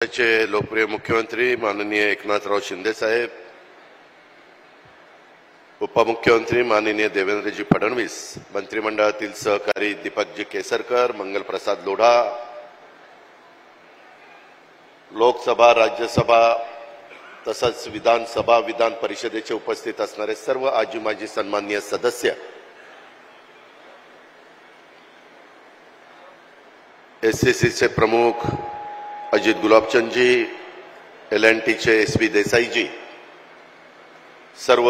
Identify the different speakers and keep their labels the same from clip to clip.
Speaker 1: राज्याचे लोकप्रिय मुख्यमंत्री माननीय एकनाथराव शिंदे साहेब, उपमुख्यमंत्री माननीय देवेंद्रजी फडणवीस, मंत्रिमंडळातील सहकारी दीपकजी केसरकर, मंगलप्रसाद लोढा, लोकसभा, राज्यसभा तसंच विधानसभा, विधान परिषदेचे उपस्थित असणारे सर्व आजी माजी सन्माननीय सदस्य, एससीसीचे प्रमुख अजित गुलाबचंदजी, LNTचे SV देसाईजी, सर्व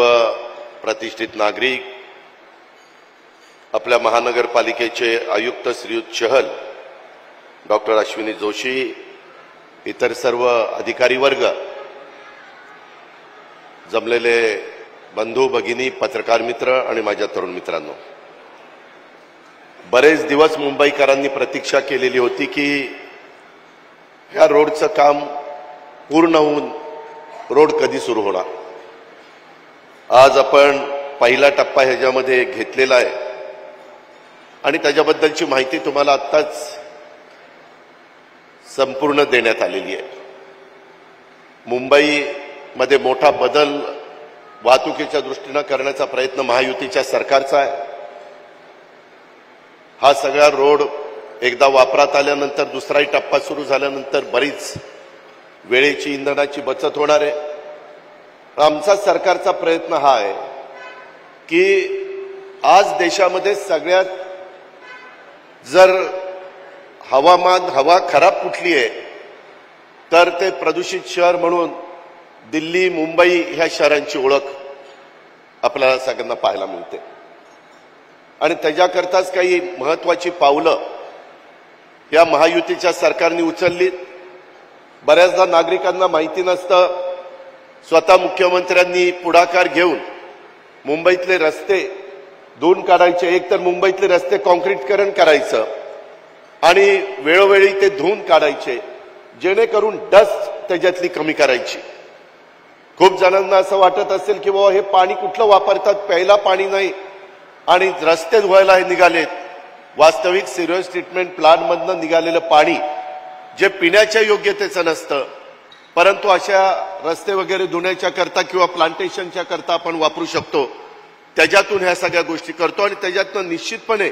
Speaker 1: प्रतिष्ठित नागरिक, आपल्या महानगरपालिकेचे आयुक्त श्रीयुत चहल, डॉक्टर अश्विनी जोशी, इतर सर्व अधिकारी वर्ग, जमलेले बंधू भगिनी, पत्रकार मित्र आणि माझ्या तरुण मित्रांनो, बरेच दिवस मुंबईकरांनी प्रतीक्षा केलेली होती की या रोडचं काम पूर्ण होऊन रोड कधी सुरू होणार। आज आपण पहिला टप्पा ह्याच्यामध्ये घेतलेला आहे आणि त्याच्याबद्दलची माहिती तुम्हाला आत्ताच संपूर्ण देण्यात आलेली आहे। मुंबईमध्ये मोठा बदल वाहतुकीच्या दृष्टीने करण्याचा प्रयत्न महायुतीच्या सरकारचा आहे। हा सगळा रोड एकदा वापरात आल्यानंतर दुसराही टप्पा सुरू झाल्यानंतर बरीच वेळेची, इंधनाची बचत होणार आहे। आमचा सरकारचा प्रयत्न हा आहे की आज देशामध्ये सगळ्यात जर हवा खराब कुठली आहे तर ते प्रदूषित शहर म्हणून दिल्ली, मुंबई ह्या शहरांची ओळख आपल्याला सगळ्यांना पाहायला मिळते आणि त्याच्याकरताच काही महत्त्वाची पावलं या महायुतीच्या सरकारने उचलली। बऱ्याचदा नागरिकांना माहिती नसतं, स्वतः मुख्यमंत्र्यांनी पुढाकार घेऊन मुंबईतले रस्ते धुवून काढायचे, एकतर मुंबईतले रस्ते काँक्रीटीकरण करायचं आणि वेळोवेळी ते धुवून काढायचे जेणेकरून डस्ट त्याच्यातली कमी करायची। खूप जणांना असं वाटत असेल की बाबा हे पाणी कुठलं वापरतात, प्यायला पाणी नाही आणि रस्ते धुवायला हे निघालेत। वास्तविक सिरियस ट्रीटमेंट प्लांट मधनं निघालेलं पाणी जे पिण्याच्या योग्यतेचं नसतं, परंतु अशा रस्ते वगैरे धुण्याच्या करता किंवा प्लांटेशनच्या करता आपण वापरू शकतो, त्याच्यातून ह्या सगळ्या गोष्टी करतो आणि त्याच्यातनं निश्चितपणे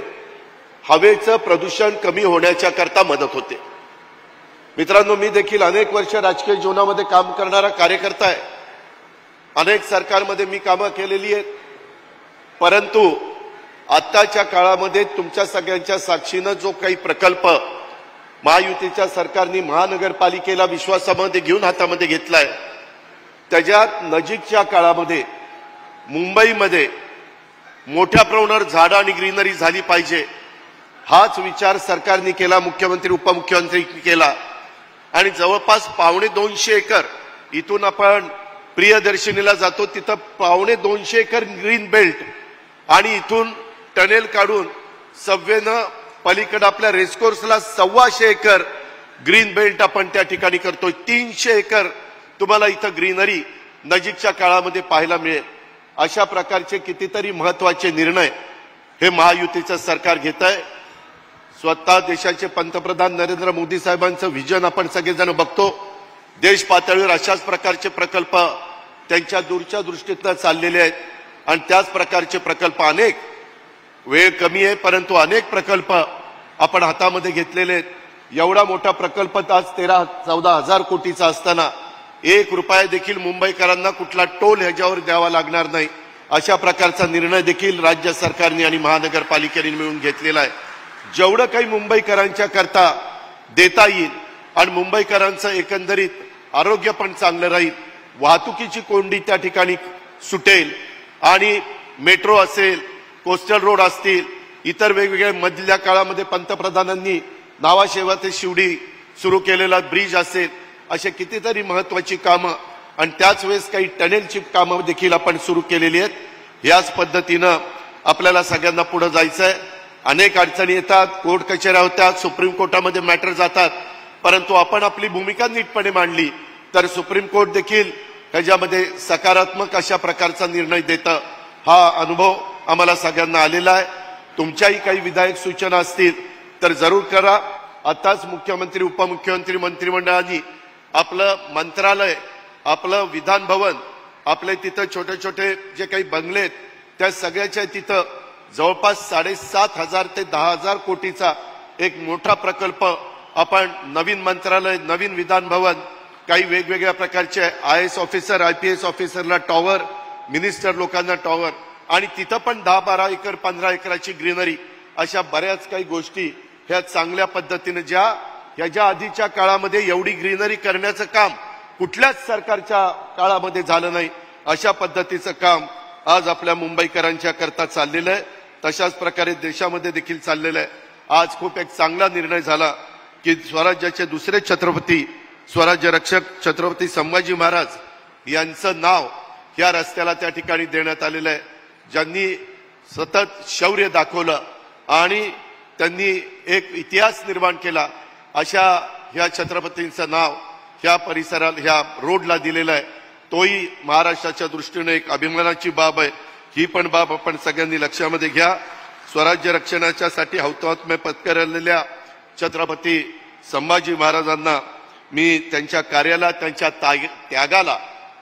Speaker 1: हवेचं प्रदूषण कमी होण्याच्या करता मदत होते। मित्रांनो, मी देखील अनेक वर्ष राजकीय जीवनामध्ये काम करणारा कार्यकर्ता आहे। अनेक सरकारमध्ये मी कामं केलेली आहेत, परंतु आत्ताच्या काळामध्ये तुमच्या सगळ्यांच्या साक्षीनं जो काही प्रकल्प महायुतीच्या सरकारने महानगरपालिकेला विश्वासामध्ये घेऊन हातामध्ये घेतलाय, त्याच्यात नजीकच्या काळामध्ये मुंबईमध्ये मोठ्या प्रमाणावर झाडं आणि ग्रीनरी झाली पाहिजे हाच विचार सरकारने केला, मुख्यमंत्री उपमुख्यमंत्र्यांनी केला आणि जवळपास 250 एकर इथून आपण प्रियदर्शनीला जातो तिथं 250 एकर ग्रीन बेल्ट आणि इथून टनेल काढून सबवेनं पलीकडे आपल्या रेसकोर्सला 125 एकर ग्रीन बेल्ट आपण त्या ठिकाणी करतोय। 300 एकर तुम्हाला इथं ग्रीनरी नजीकच्या काळामध्ये पाहायला मिळेल। अशा प्रकारचे कितीतरी महत्वाचे निर्णय हे महायुतीचं सरकार घेत आहे। स्वतः देशाचे पंतप्रधान नरेंद्र मोदी साहेबांचं व्हिजन आपण सगळेजण बघतो। देश पातळीवर अशाच प्रकारचे प्रकल्प त्यांच्या दूरच्या दृष्टीतनं चाललेले आहेत आणि त्याच प्रकारचे प्रकल्प अनेक, वेळ कमी आहे परंतु अनेक प्रकल्प आपण हातामध्ये घेतलेले आहेत। एवढा मोठा प्रकल्प आज 13-14 हजार कोटीचा असताना 1 रुपया देखील मुंबईकरांना कुठला टोल ह्याच्यावर द्यावा लागणार नाही, अशा प्रकारचा निर्णय देखील राज्य सरकारने आणि महानगरपालिकेने मिळून घेतलेला आहे। जेवढं काही मुंबईकरांच्या करता देता येईल आणि मुंबईकरांचं एकंदरीत आरोग्य पण चांगलं राहील, वाहतुकीची कोंडी त्या ठिकाणी सुटेल आणि मेट्रो असेल, कोस्टल रोड असतील, इतर वेगवेगळ्या मधल्या काळामध्ये पंतप्रधानांनी नावाशेवा ते शिवडी सुरू केलेला ब्रिज असेल, असे कितीतरी महत्वाची कामं आणि त्याच वेळेस काही टनेलची कामं देखील आपण सुरू केलेली आहेत। याच पद्धतीनं आपल्याला सगळ्यांना पुढे जायचं आहे। अनेक अडचणी येतात, कोर्ट कचेऱ्या होतात, सुप्रीम कोर्टामध्ये मॅटर जातात, परंतु आपण आपली भूमिका नीटपणे मांडली तर सुप्रीम कोर्ट देखील त्याच्यामध्ये सकारात्मक अशा प्रकारचा निर्णय देतं। हा अनुभव आम्हाला सगळ्यांना आलेला आहे। तुमच्याही काही विधायक सूचना असतील तर जरूर करा। आताच मुख्यमंत्री उपमुख्यमंत्री मंत्रिमंडळाने आपलं मंत्रालय, आपलं विधान भवन, आपले तिथं छोटे छोटे जे काही बंगले आहेत त्या सगळ्याच्या तिथं जवळपास 7,500 ते 10,000 कोटीचा एक मोठा प्रकल्प आपण नवीन मंत्रालय, नवीन विधान भवन, काही वेगवेगळ्या प्रकारचे IAS ऑफिसर, IPS ऑफिसरला टॉवर, मिनिस्टर लोकांना टॉवर आणि तिथं पण 10-12 एकर 15 एकराची ग्रीनरी, अशा बऱ्याच काही गोष्टी ह्या चांगल्या पद्धतीने ह्याच्या आधीच्या काळामध्ये एवढी ग्रीनरी करण्याचं काम कुठल्याच सरकारच्या काळामध्ये झालं नाही. अशा पद्धतीचं काम आज आपल्या मुंबईकरांच्या करता चाललेलं आहे. तशाच प्रकारे देशामध्ये देखील चाललेलं आहे. आज खूप एक चांगला निर्णय झाला की स्वराज्याचे दुसरे छत्रपती, स्वराज्य रक्षक छत्रपती संभाजी महाराज यांचं नाव या रस्त्याला त्या ठिकाणी देण्यात आलेलं आहे. ज्यांनी सतत शौर्य दाखवलं आणि त्यांनी एक इतिहास निर्माण केला, अशा ह्या छत्रपतींचं नाव ह्या परिसराला, ह्या रोडला दिलेलं आहे. तोही महाराष्ट्राच्या दृष्टीने एक अभिमानाची बाब आहे. ही पण बाब आपण सगळ्यांनी लक्षामध्ये घ्या. स्वराज्य रक्षणाच्यासाठी हौतात्म्य पत्करलेल्या छत्रपती संभाजी महाराजांना मी त्यांच्या कार्याला, त्यांच्या त्यागाला,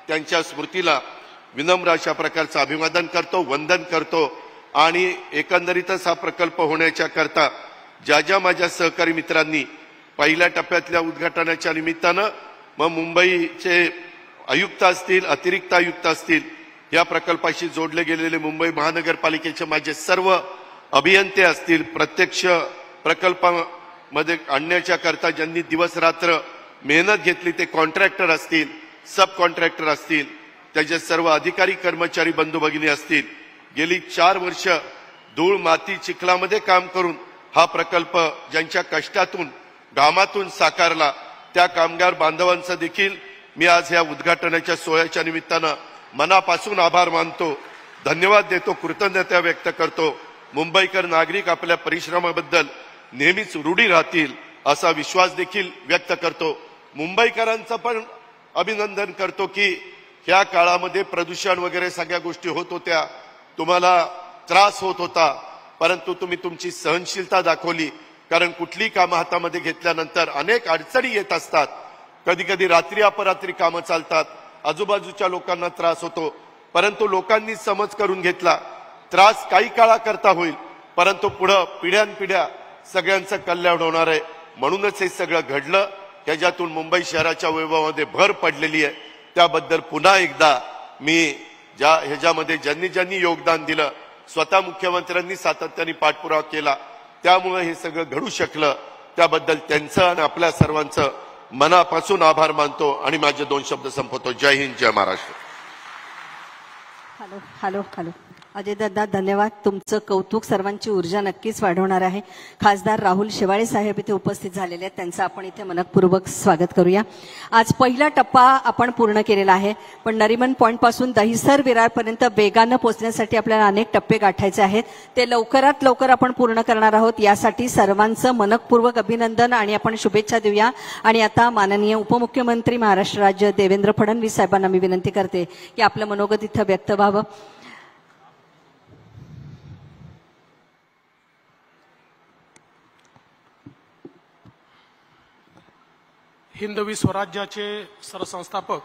Speaker 1: त्यांच्या स्मृतीला विनम्र अशा प्रकारचं अभिवादन करतो, वंदन करतो. आणि एकंदरीतच हा प्रकल्प होण्याच्या करता ज्या माझ्या सहकारी मित्रांनी पहिल्या टप्प्यातल्या उद्घाटनाच्या निमित्तानं, मग मुंबईचे आयुक्त असतील, अतिरिक्त आयुक्त असतील, या प्रकल्पाशी जोडले गेलेले मुंबई महानगरपालिकेचे माझे सर्व अभियंते असतील, प्रत्यक्ष प्रकल्पामध्ये आणण्याच्या करता ज्यांनी दिवस रात्र मेहनत घेतली, ते कॉन्ट्रॅक्टर असतील, सब कॉन्ट्रॅक्टर असतील, त्याचे सर्व अधिकारी कर्मचारी बंधू भगिनी असतील, गेली 4 वर्ष धूळ माती चिखलामध्ये काम करून हा प्रकल्प ज्यांच्या कष्टातून घामातून साकारला, त्या कामगार बांधवांचा देखील मी आज या उद्घाटनाच्या सोहळ्याच्या निमित्तानं मनापासून आभार मानतो, धन्यवाद देतो, कृतज्ञता व्यक्त करतो. मुंबईकर नागरिक आपल्या परिश्रमाबद्दल नेहमीच ऋणी राहतील असा विश्वास देखील व्यक्त करतो. मुंबईकरांचं पण अभिनंदन करतो की ह्या काळामध्ये प्रदूषण वगैरे सगळ्या गोष्टी होत होत्या, तुम्हाला त्रास होत होता, परंतु तुम्ही तुमची सहनशीलता दाखवली. कारण कुठली कामं हातामध्ये घेतल्यानंतर अनेक अडचणी येत असतात. कधी कधी रात्री अपरात्री कामं चालतात, आजूबाजूच्या लोकांना त्रास होतो, परंतु लोकांनी समज करून घेतला. त्रास काही काळाकरता होईल, परंतु पुढं पिढ्यानपिढ्या सगळ्यांचं कल्याण होणार आहे. म्हणूनच हे सगळं घडलं. ह्याच्यातून मुंबई शहराच्या वैभवामध्ये भर पडलेली आहे. त्याबद्दल पुन्हा एकदा मी ह्याच्यामध्ये ज्यांनी योगदान दिलं, स्वतः मुख्यमंत्र्यांनी सातत्याने पाठपुरावा केला, त्यामुळे हे सगळं घडू शकलं, त्याबद्दल त्यांचं आणि आपल्या सर्वांचं मनापासून आभार मानतो आणि माझे 2 शब्द संपवतो. जय हिंद, जय Maharashtra.
Speaker 2: Hello hello hello Ajay दादा, धन्यवाद. तुमचं कौतुक सर्वांची ऊर्जा नक्कीच वाढवणार आहे. खासदार राहुल शेवाळे साहेब इथे उपस्थित झालेले आहेत, त्यांचं आपण इथे मनपूर्वक स्वागत करूया. आज पहिला टप्पा आपण पूर्ण केलेला आहे, पण नरिमन पॉइंट पासून दहिसर विरारपर्यंत वेगानं पोहोचण्यासाठी आपल्याला अनेक टप्पे गाठायचे आहेत. ते लवकरात लवकर आपण पूर्ण करणार आहोत. यासाठी सर्वांचं मनपूर्वक अभिनंदन आणि आपण शुभेच्छा देऊया. आणि आता माननीय उपमुख्यमंत्री महाराष्ट्र राज्य देवेंद्र फडणवीस साहेबांना मी विनंती करते की आपलं मनोगत इथं व्यक्त व्हावं.
Speaker 3: हिंदवी स्वराज्याचे सरसंस्थापक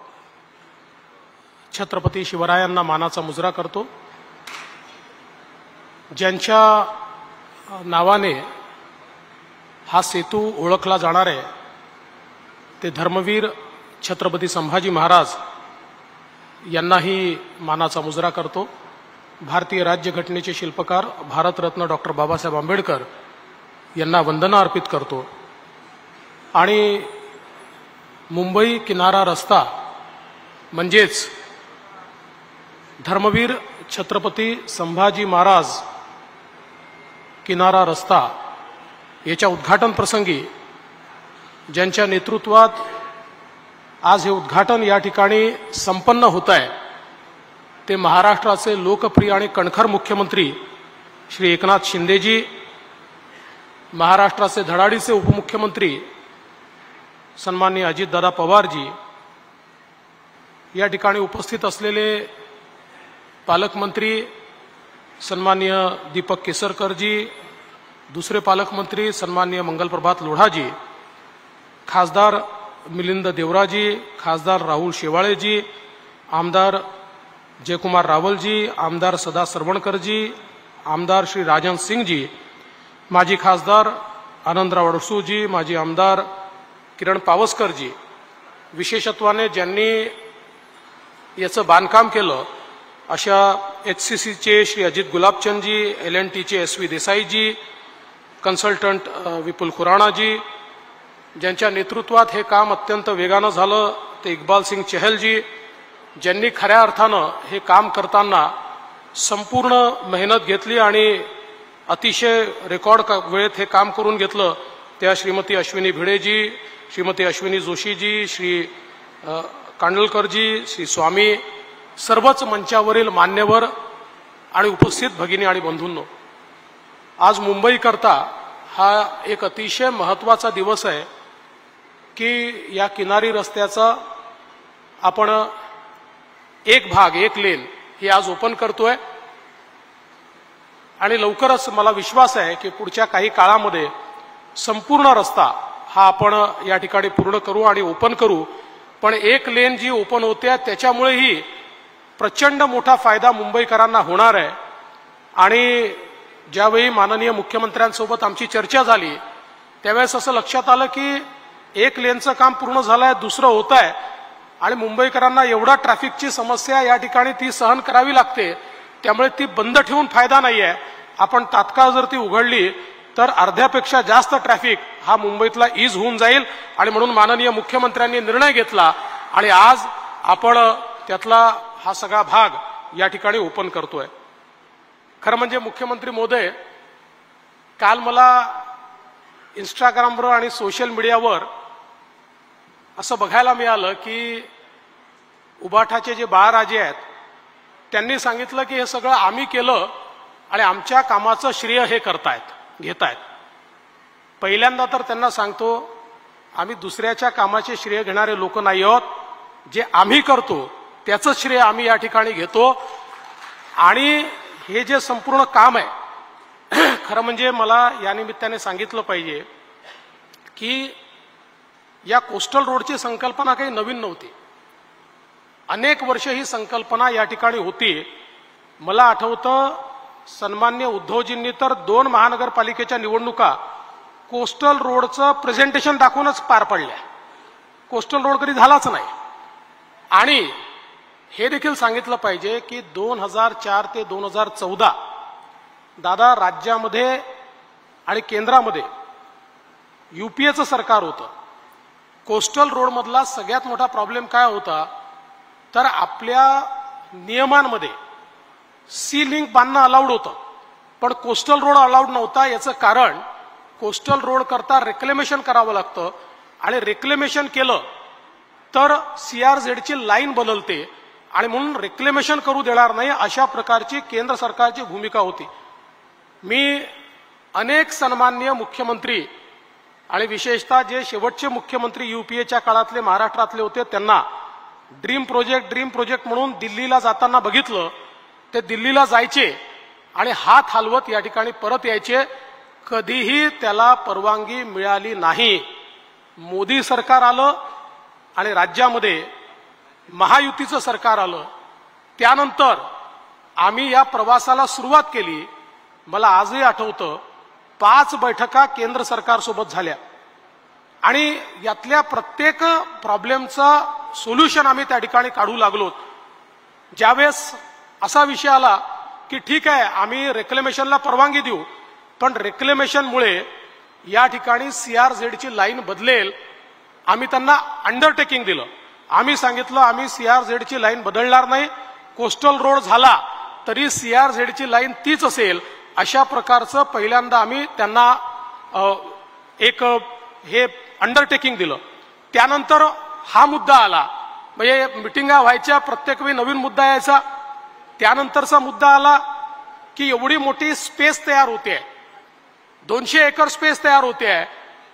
Speaker 3: छत्रपती शिवरायांना मानाचा मुजरा करतो. ज्यांच्या नावाने हा सेतू ओळखला जाणार आहे ते धर्मवीर छत्रपती संभाजी महाराज यांनाही मानाचा मुजरा करतो. भारतीय राज्यघटनेचे शिल्पकार भारतरत्न डॉक्टर बाबासाहेब आंबेडकर यांना वंदना अर्पित करतो. आणि मुंबई किनारा रस्ता म्हणजेच धर्मवीर छत्रपती संभाजी महाराज किनारा रस्ता याच्या उद्घाटन प्रसंगी ज्यांच्या नेतृत्वात आज हे उद्घाटन या ठिकाणी संपन्न होत आहे ते महाराष्ट्राचे लोकप्रिय आणि कणखर मुख्यमंत्री श्री एकनाथ शिंदेजी, महाराष्ट्राचे धडाडीचे उपमुख्यमंत्री सन्माननीय अजितदादा पवारजी, या ठिकाणी उपस्थित असलेले पालकमंत्री सन्माननीय दीपक केसरकरजी, दुसरे पालकमंत्री सन्माननीय मंगलप्रभात लोढाजी, खासदार मिलिंद देवराजी, खासदार राहुल शेवाळेजी, आमदार जयकुमार रावलजी, आमदार सदा सरवणकरजी, आमदार श्री राजन सिंगजी, माजी खासदार आनंदराव अडसूजी, माजी आमदार किरण पावसकरजी, विशेषत्वाने ज्यांनी याचं बांधकाम केलं अशा HCCचे श्री अजित गुलाबचंदजी, LNTचे SV देसाईजी, कन्सल्टंट विपुल खुराणाजी, ज्यांच्या नेतृत्वात हे काम अत्यंत वेगानं झालं ते इक्बाल सिंग चहलजी, ज्यांनी खऱ्या अर्थानं हे काम करताना संपूर्ण मेहनत घेतली आणि अतिशय रेकॉर्ड वेळेत हे काम करून घेतलं त्या श्रीमती अश्विनी भिडेजी, श्रीमती अश्विनी जोशीजी, श्री कांडलकरजी, श्री स्वामी, सर्वच मंचावरील मान्यवर आणि उपस्थित भगिनी आणि बंधूंनो, आज मुंबईकरता हा एक अतिशय महत्त्वाचा दिवस आहे की या किनारी रस्त्याचा आपण एक भाग, एक लेन हे आज ओपन करतोय आणि लवकरच मला विश्वास आहे की पुढच्या काही काळामध्ये संपूर्ण रस्ता हा आपण या ठिकाणी पूर्ण करू आणि ओपन करू. पण एक लेन जी ओपन होते त्याच्यामुळेही प्रचंड मोठा फायदा मुंबईकरांना होणार आहे. आणि ज्यावेळी माननीय मुख्यमंत्र्यांसोबत आमची चर्चा झाली त्यावेळेस असं लक्षात आलं की एक लेनचं काम पूर्ण झालंय, दुसरं होत आहे आणि मुंबईकरांना एवढा ट्रॅफिकची समस्या या ठिकाणी ती सहन करावी लागते, त्यामुळे ती बंद ठेवून फायदा नाहीये. आपण तात्काळ जर ती उघडली तर अर्ध्यापेक्षा जास्त ट्रॅफिक हा मुंबईतला ईज होऊन जाईल आणि म्हणून माननीय मुख्यमंत्र्यांनी निर्णय घेतला आणि आज आपण त्यातला हा सगळा भाग या ठिकाणी ओपन करतोय. खरं म्हणजे मुख्यमंत्री महोदय, काल मला इंस्टाग्रामवर आणि सोशल मीडियावर असं बघायला मिळालं की उबाठाचे जे बाळराजे आहेत त्यांनी सांगितलं की हे सगळं आम्ही केलं आणि आमच्या कामाचं श्रेय हे घेतायत. पहिल्यांदा तर त्यांना सांगतो, आम्ही दुसऱ्याच्या कामाचे श्रेय घेणारे लोक नाही आहोत. जे आम्ही करतो त्याचं श्रेय आम्ही या ठिकाणी घेतो. आणि हे जे संपूर्ण काम आहे, खरं म्हणजे मला या निमित्ताने सांगितलं पाहिजे की या कोस्टल रोडची संकल्पना काही नवीन नव्हती. अनेक वर्ष ही संकल्पना या ठिकाणी होती. मला आठवतं सन्मान्य उद्धवजींनी तर 2 महानगरपालिकेच्या निवडणुका कोस्टल रोडचं प्रेझेंटेशन दाखवूनच पार पडल्या. कोस्टल रोड कधी झालाच नाही. आणि हे देखील सांगितलं पाहिजे की 2004 ते 2014 दादा राज्यामध्ये आणि केंद्रामध्ये UPAचं सरकार होतं. कोस्टल रोडमधला सगळ्यात मोठा प्रॉब्लेम काय होता तर आपल्या नियमांमध्ये सी लिंक बांधणं अलाउड होतं पण कोस्टल रोड अलाउड नव्हता. याचं कारण कोस्टल रोड करता रेक्लेमेशन करावं लागतं आणि रेक्लेमेशन केलं तर CRZची लाईन बदलते आणि म्हणून रेक्लेमेशन करू देणार नाही, अशा प्रकारची केंद्र सरकारची भूमिका होती. मी अनेक सन्माननीय मुख्यमंत्री आणि विशेषतः जे शेवटचे मुख्यमंत्री UPAच्या काळातले महाराष्ट्रातले होते त्यांना ड्रीम प्रोजेक्ट म्हणून दिल्लीला जाताना बघितलं. ते दिल्लीला जायचे आणि हात हलवत या ठिकाणी परत यायचे. कधीही त्याला परवानगी मिळाली नाही. मोदी सरकार आलं आणि राज्यामध्ये महायुतीचं सरकार आलं. त्यानंतर आम्ही या प्रवासाला सुरुवात केली. मला आजही आठवतं 5 बैठका केंद्र सरकारसोबत झाल्या आणि यातल्या प्रत्येक प्रॉब्लेमचं सोल्युशन आम्ही त्या ठिकाणी काढू लागलो. ज्यावेळेस असा विषय आला की ठीक आहे आम्ही रेक्लेमेशनला परवानगी देऊ पण रेक्लेमेशनमुळे या ठिकाणी CRZची लाईन बदलेल, आम्ही त्यांना अंडरटेकिंग दिलं. आम्ही सांगितलं आम्ही CRZची लाईन बदलणार नाही, कोस्टल रोड झाला तरी CRZची लाईन तीच असेल, अशा प्रकारचं पहिल्यांदा आम्ही त्यांना एक हे अंडरटेकिंग दिलं. त्यानंतर हा मुद्दा आला, म्हणजे मिटिंगा व्हायच्या प्रत्येक वेळी नवीन मुद्दा यायचा. त्यानंतरचा मुद्दा आला की एवढी मोठी स्पेस तयार होते, 200 एकर स्पेस तयार होते.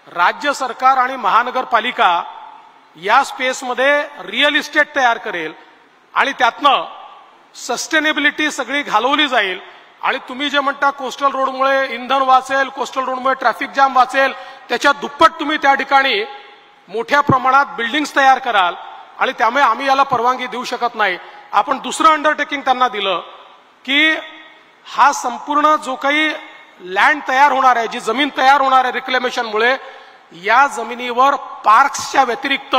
Speaker 3: राज्य सरकार आणि महानगरपालिका या स्पेसमध्ये रिअल इस्टेट तयार करेल आणि त्यातनं सस्टेनेबिलिटी सगळी घालवली जाईल. आणि तुम्ही जे म्हणता कोस्टल रोडमुळे इंधन वाचेल, कोस्टल रोडमुळे ट्रॅफिक जाम वाचेल, त्याच्या दुप्पट तुम्ही त्या ठिकाणी मोठ्या प्रमाणात बिल्डिंग्स तयार कराल आणि त्यामुळे आम्ही याला परवानगी देऊ शकत नाही. आपण दुसरं अंडरटेकिंग त्यांना दिलं की हा संपूर्ण जो काही लँड तयार होणार आहे, जी जमीन तयार होणार आहे रिक्लेमेशनमुळे, या जमिनीवर पार्क्सच्या व्यतिरिक्त,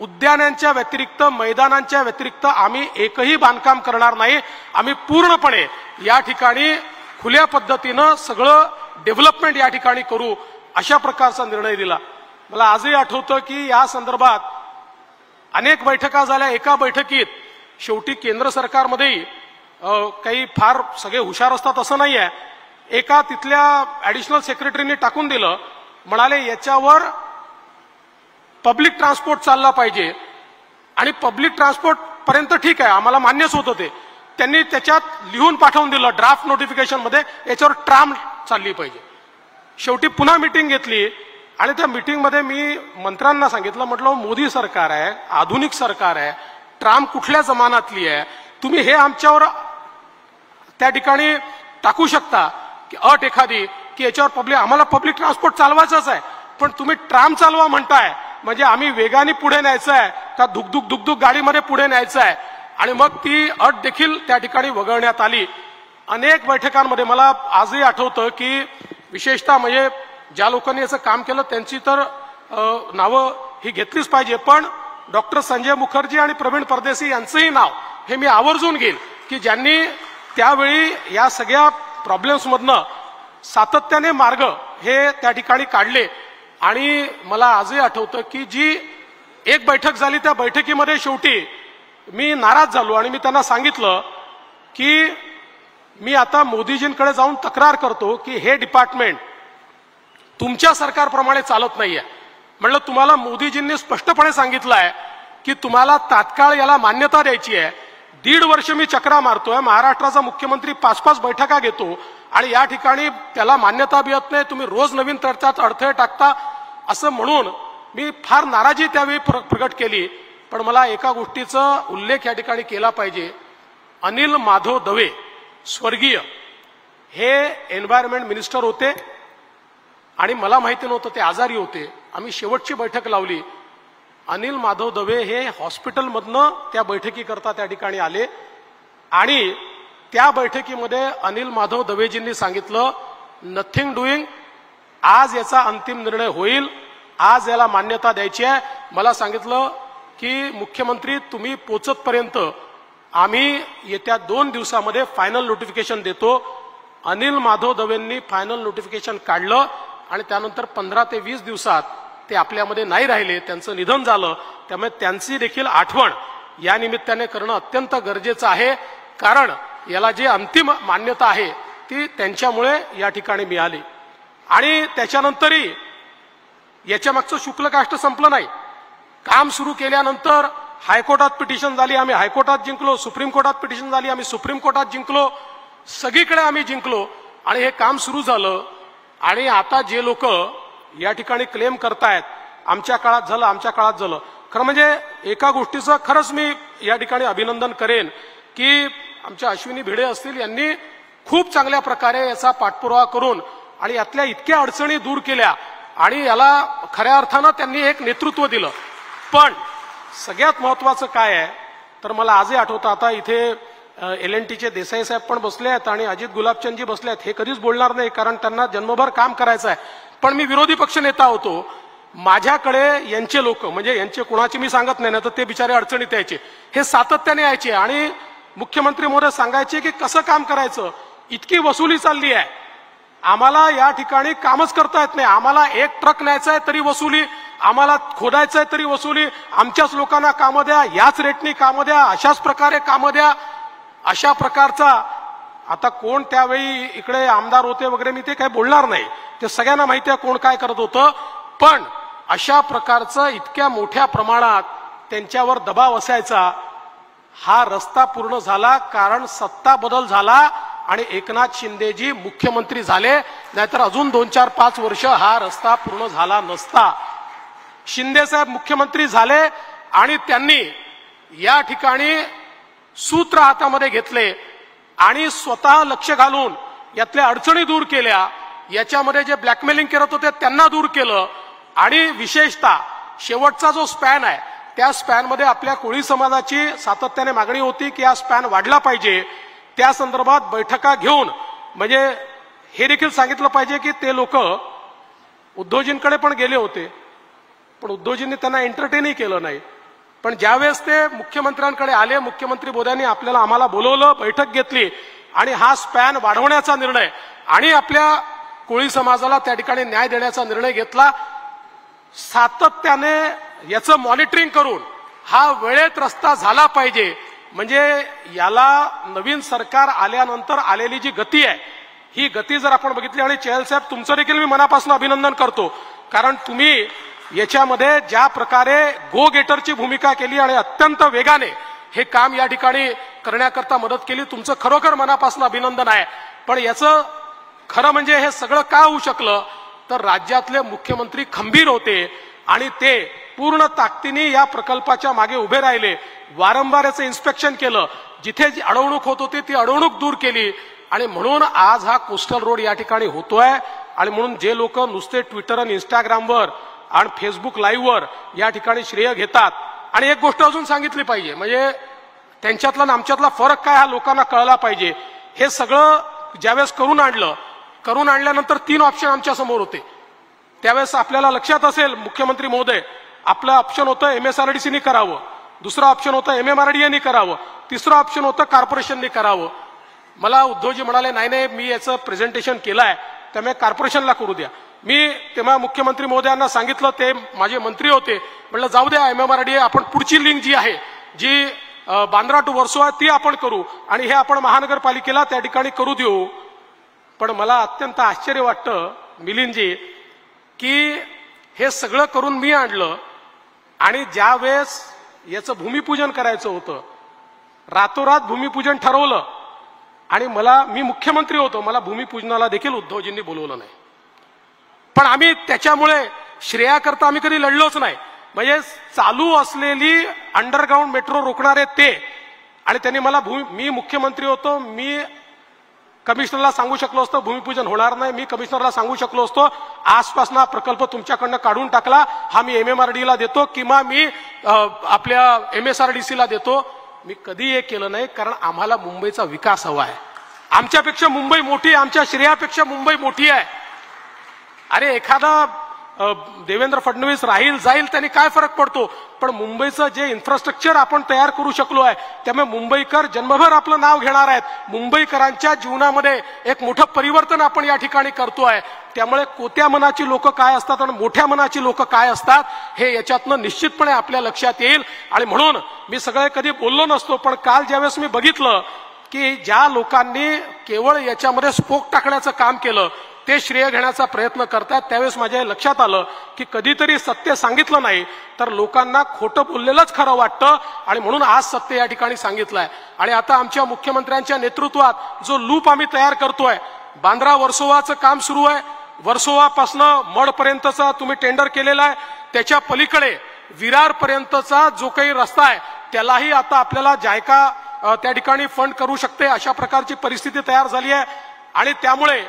Speaker 3: उद्यानांच्या व्यतिरिक्त, मैदानांच्या व्यतिरिक्त आम्ही एकही बांधकाम करणार नाही. आम्ही पूर्णपणे या ठिकाणी खुल्या पद्धतीनं सगळं डेव्हलपमेंट या ठिकाणी करू, अशा प्रकारचा निर्णय दिला. मला आजही आठवतं की या संदर्भात अनेक बैठका झाल्या. एका बैठकीत शेवटी केंद्र सरकारमध्येही काही फार सगळे हुशार असतात असं नाही आहे, एका तिथल्या ऍडिशनल सेक्रेटरीने टाकून दिलं, म्हणाले याच्यावर पब्लिक ट्रान्सपोर्ट चालला पाहिजे. आणि पब्लिक ट्रान्सपोर्ट पर्यंत ठीक आहे, आम्हाला मान्यच होतं ते. त्यांनी त्याच्यात लिहून पाठवून दिलं ड्राफ्ट नोटिफिकेशन मध्ये, याच्यावर ट्राम चालली पाहिजे. शेवटी पुन्हा मीटिंग घेतली आणि त्या मीटिंगमध्ये मी मंत्र्यांना सांगितलं, म्हटलं मोदी सरकार आहे, आधुनिक सरकार आहे, ट्राम कुठल्या जमानातली आहे, तुम्ही हे आमच्यावर त्या ठिकाणी टाकू शकता की अट एखादी की याच्यावर आम्हाला पब्लिक ट्रान्सपोर्ट चालवायचंच आहे, पण तुम्ही ट्राम चालवा म्हणताय, म्हणजे आम्ही वेगाने पुढे न्यायचं आहे का दुगदुग गाडीमध्ये पुढे न्यायचं आहे. आणि मग ती अट देखील त्या ठिकाणी वगळण्यात आली. अनेक बैठकांमध्ये मला आजही आठवतं की विशेषतः म्हणजे ज्या लोकांनी याचं काम केलं त्यांची तर नावं ही घेतलीच पाहिजे, पण डॉक्टर संजय मुखर्जी आणि प्रवीण परदेशी यांचंही नाव हे मी आवर्जून घेईन की ज्यांनी त्यावेळी या सगळ्या प्रॉब्लेम्समधनं सातत्याने मार्ग हे त्या ठिकाणी काढले. आणि मला आजही आठवतं की जी एक बैठक झाली, त्या बैठकीमध्ये शेवटी मी नाराज झालो आणि मी त्यांना सांगितलं की मी आता मोदीजींकडे जाऊन तक्रार करतो की हे डिपार्टमेंट तुमच्या सरकारप्रमाणे चालत नाहीये. म्हणलं तुम्हाला मोदीजींनी स्पष्टपणे सांगितलं आहे की तुम्हाला तात्काळ याला मान्यता द्यायची आहे. 1.5 वर्ष मी चक्रा मारतोय, महाराष्ट्राचा मुख्यमंत्री 5-5 बैठका घेतो आणि या ठिकाणी त्याला मान्यता मिळत नाही, तुम्ही रोज नवीन त्यात अडथळे टाकता, असं म्हणून मी फार नाराजी त्यावेळी प्रकट केली. पण मला एका गोष्टीचा उल्लेख या ठिकाणी केला पाहिजे. अनिल माधव दवे स्वर्गीय हे एन्व्हायरमेंट मिनिस्टर होते आणि मला माहिती नव्हतं ते आजारी होते. आम्ही शेवटची बैठक लावली. अनिल माधव दवे हे हॉस्पिटलमधनं त्या बैठकीकरता त्या ठिकाणी आले आणि त्या बैठकीमध्ये अनिल माधव दवेजींनी सांगितलं नथिंग डुईंग, आज याचा अंतिम निर्णय होईल, आज याला मान्यता द्यायची आहे. मला सांगितलं की मुख्यमंत्री तुम्ही पोचतपर्यंत आम्ही येत्या 2 दिवसामध्ये फायनल नोटिफिकेशन देतो. अनिल माधव दवेंनी फायनल नोटिफिकेशन काढलं आणि त्यानंतर 15 ते 20 दिवसात ते आपल्यामध्ये नाही राहिले, त्यांचं निधन झालं. त्यामुळे त्यांची देखील आठवण या निमित्ताने करणं अत्यंत गरजेचं आहे, कारण याला जी अंतिम मान्यता आहे ती त्यांच्यामुळे या ठिकाणी मिळाली. आणि त्याच्यानंतरही याच्या मागचं शुक्ल काष्ट संपलं नाही. काम सुरू केल्यानंतर हायकोर्टात पिटिशन झाली, आम्ही हायकोर्टात जिंकलो, सुप्रीम कोर्टात पिटिशन झाली, आम्ही सुप्रीम कोर्टात जिंकलो, सगळीकडे आम्ही जिंकलो आणि हे काम सुरू झालं. आणि आता जे लोक या ठिकाणी क्लेम करतायत आमच्या काळात झालं, आमच्या काळात झालं, खरं म्हणजे एका गोष्टीचं खरंच मी या ठिकाणी अभिनंदन करेन की आमच्या अश्विनी भिडे असतील, यांनी खूप चांगल्या प्रकारे याचा पाठपुरावा करून आणि यातल्या इतक्या अडचणी दूर केल्या आणि याला खऱ्या अर्थानं त्यांनी एक नेतृत्व दिलं. पण सगळ्यात महत्वाचं काय आहे तर मला आजही आठवतं, आता इथे LNTचे देसाई साहेब पण बसले आहेत आणि अजित गुलाबचंदजी बसले आहेत. हे कधीच बोलणार नाही कारण त्यांना जन्मभर काम करायचं आहे, पण मी विरोधी पक्ष नेता होतो. माझ्याकडे यांचे लोक, म्हणजे यांचे कोणाची मी सांगत नाही ना, तर ते बिचारे अडचणीत यायचे, हे सातत्याने यायचे आणि मुख्यमंत्री महोदय सांगायचे की कसं काम करायचं, इतकी वसुली चालली आहे, आम्हाला या ठिकाणी कामच करता येत नाही, आम्हाला एक ट्रक न्यायचा आहे तरी वसुली, आम्हाला खोदायचं आहे तरी वसुली, आमच्याच लोकांना कामं द्या, याच रेटनी कामं द्या, अशाच प्रकारे कामं द्या. अशा प्रकारचा आता कोण त्यावेळी इकडे आमदार होते वगैरे मी ते काही बोलणार नाही, ते सगळ्यांना माहिती आहे कोण काय करत होतं. पण अशा प्रकारचं इतक्या मोठ्या प्रमाणात त्यांच्यावर दबाव असायचा. हा रस्ता पूर्ण झाला कारण सत्ता बदल झाला आणि एकनाथ शिंदेजी मुख्यमंत्री झाले, नाहीतर अजून 2-4-5 वर्ष हा रस्ता पूर्ण झाला नसता. शिंदे साहेब मुख्यमंत्री झाले आणि त्यांनी या ठिकाणी सूत्र हातामध्ये घेतले आणि स्वतः लक्ष घालून यातल्या अडचणी दूर केल्या, याच्यामध्ये जे ब्लॅकमेलिंग करत होते त्यांना दूर केलं आणि विशेषतः शेवटचा जो स्पॅन आहे त्या स्पॅनमध्ये आपल्या कोळी समाजाची सातत्याने मागणी होती की हा स्पॅन वाढला पाहिजे. त्या संदर्भात बैठका घेऊन म्हणजे हे देखील सांगितलं पाहिजे की ते लोक उद्धवजींकडे पण गेले होते, पण उद्धवजींनी त्यांना एंटरटेनही केलं नाही. पण ज्यावेळेस ते मुख्यमंत्र्यांकडे आले, मुख्यमंत्री मोदयांनी आम्हाला बोलवलं, बैठक घेतली आणि हा स्पॅन वाढवण्याचा निर्णय आणि आपल्या कोळी समाजाला त्या ठिकाणी न्याय देण्याचा निर्णय घेतला. सातत्याने याचं मॉनिटरिंग करून हा वेळेत रस्ता झाला पाहिजे. म्हणजे याला नवीन सरकार आल्यानंतर आलेली जी गती आहे ही गती जर आपण बघितली, आणि चहल साहेब तुमचं देखील मी मनापासून अभिनंदन करतो, कारण तुम्ही याच्यामध्ये ज्या प्रकारे गो गेटरची भूमिका केली आणि अत्यंत वेगाने हे काम या ठिकाणी करण्याकरता मदत केली, तुमचं खरोखर मनापासून अभिनंदन आहे. पण याचं खरं म्हणजे हे सगळं का होऊ शकलं तर राज्यातले मुख्यमंत्री खंबीर होते आणि ते पूर्ण ताकदीने या प्रकल्पाच्या मागे उभे राहिले. वारंवार याचं इन्स्पेक्शन केलं, जिथे जी अडवणूक होत होती ती अडवणूक दूर केली आणि म्हणून आज हा कोस्टल रोड या ठिकाणी होतोय. आणि म्हणून जे लोक नुसते ट्विटर आणि इंस्टाग्रामवर आणि फेसबुक लाईव्हवर या ठिकाणी श्रेय घेतात, आणि एक गोष्ट अजून सांगितली पाहिजे, म्हणजे त्यांच्यातला आणि आमच्यातला फरक काय हा लोकांना कळला पाहिजे. हे सगळं ज्यावेळेस करून आणल्यानंतर 3 ऑप्शन आमच्या समोर होते. त्यावेळेस आपल्याला लक्षात असेल मुख्यमंत्री महोदय, आपलं ऑप्शन होतं MSRDCनी करावं, दुसरं ऑप्शन होतं MMRDAनी करावं, तिसरं ऑप्शन होतं कॉर्पोरेशननी करावं. मला उद्धवजी म्हणाले नाही मी याचं प्रेझेंटेशन केलंय त्यामुळे कॉर्पोरेशनला करू द्या. मी तेव्हा मुख्यमंत्री महोदयांना सांगितलं, ते माझे मंत्री होते, म्हटलं जाऊ द्या MMRDA, आपण पुढची लिंक जी आहे जी बांद्रा टू वर्सोवा ती आपण करू आणि हे आपण महानगरपालिकेला त्या ठिकाणी करू देऊ. पण मला अत्यंत आश्चर्य वाटतं मिलिंदजी की हे सगळं करून मी आणलं आणि ज्या वेळेस याचं भूमिपूजन करायचं होतं रातोरात भूमिपूजन ठरवलं आणि मी मुख्यमंत्री होतो, मला भूमिपूजनाला देखील उद्धवजींनी बोलवलं नाही. पण आम्ही त्याच्यामुळे श्रेयाकरता आम्ही कधी लढलोच नाही. म्हणजे चालू असलेली अंडरग्राऊंड मेट्रो रोखणारे ते, आणि त्यांनी मला मी मुख्यमंत्री होतो, मी कमिशनरला सांगू शकलो असतो भूमिपूजन होणार नाही, मी कमिशनरला सांगू शकलो असतो आसपासना प्रकल्प तुमच्याकडनं काढून टाकला, हा मी MMRDAला देतो किंवा मी आपल्या MSRDCला देतो. मी कधी हे केलं नाही, कारण आम्हाला मुंबईचा विकास हवा आहे. आमच्यापेक्षा मुंबई मोठी आहे, आमच्या श्रेयापेक्षा मुंबई मोठी आहे. अरे एखादा देवेंद्र फडणवीस राहील जाईल त्यांनी काय फरक पडतो, पण मुंबईचं जे इन्फ्रास्ट्रक्चर आपण तयार करू शकलो आहे त्यामुळे मुंबईकर जन्मभर आपलं नाव घेणार आहेत. मुंबईकरांच्या जीवनामध्ये एक मोठं परिवर्तन आपण या ठिकाणी करतोय. त्यामुळे कोत्या मनाची लोक काय असतात आणि मोठ्या मनाची लोक काय असतात हे याच्यातनं निश्चितपणे आपल्या लक्षात येईल. आणि म्हणून मी सगळे कधी बोललो नसतो, पण काल ज्यावेळेस मी बघितलं की ज्या लोकांनी केवळ याच्यामध्ये स्फोट टाकण्याचं काम केलं ते श्रेय घेण्याचा प्रयत्न करतात, त्यावेळेस माझ्या लक्षात आलं की कधीतरी सत्य सांगितलं नाही तर लोकांना खोटं बोललेलंच खरं वाटतं. आणि म्हणून आज सत्य या ठिकाणी सांगितलंय. आणि आता आमच्या मुख्यमंत्र्यांच्या नेतृत्वात जो लूप आम्ही तयार करतोय, बांद्रा वर्सोवाचं काम सुरू आहे. वर्सोवापासनं मडपर्यंतचा तुम्ही टेंडर केलेला आहे, त्याच्या पलीकडे विरारपर्यंतचा जो काही रस्ता आहे त्यालाही आता आपल्याला जायका त्या ठिकाणी फंड करू शकते, अशा प्रकारची परिस्थिती तयार झाली आहे. आणि त्यामुळे